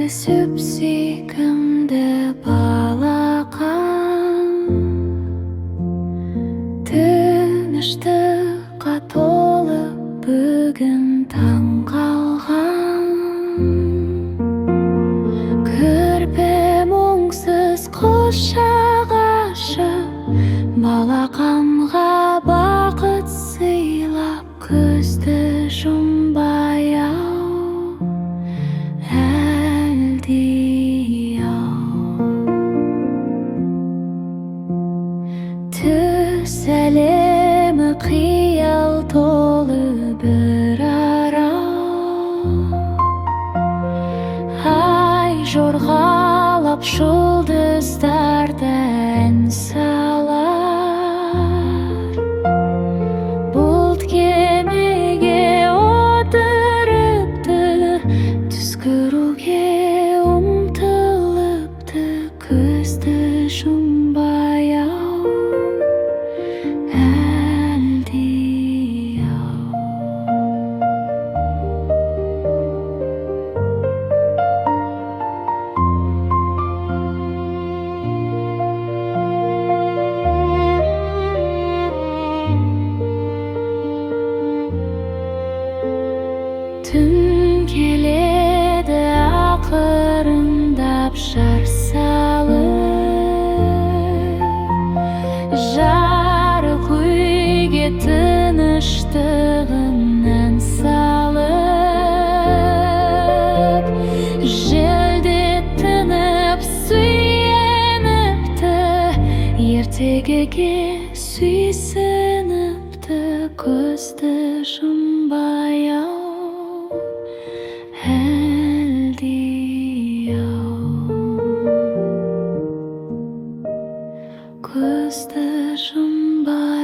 түсіп сүйкімді балақан, тыныштыққа толы бүгін таң қалған. Көрпем оңсыз құшақ ашып, балақанға бақыт сыйлап, көзді жұмбай-ау әлди-ау. Түс әлемі қиял толы бір арал, ай жорғалап жұлдыздарды ән салар. Бұлт кемеге отырыпты, түс көруге ұмтылыпты, көзді жұмбай-ау әлди-ау. Түн келеді ақырындап жар салып, жарық үйге тыныштығын ән салып. Желдетініп сүйеніпті, ертегіге сүйсініпті, көзді жұмбай-ау әлди-ау. Көзді жұмбай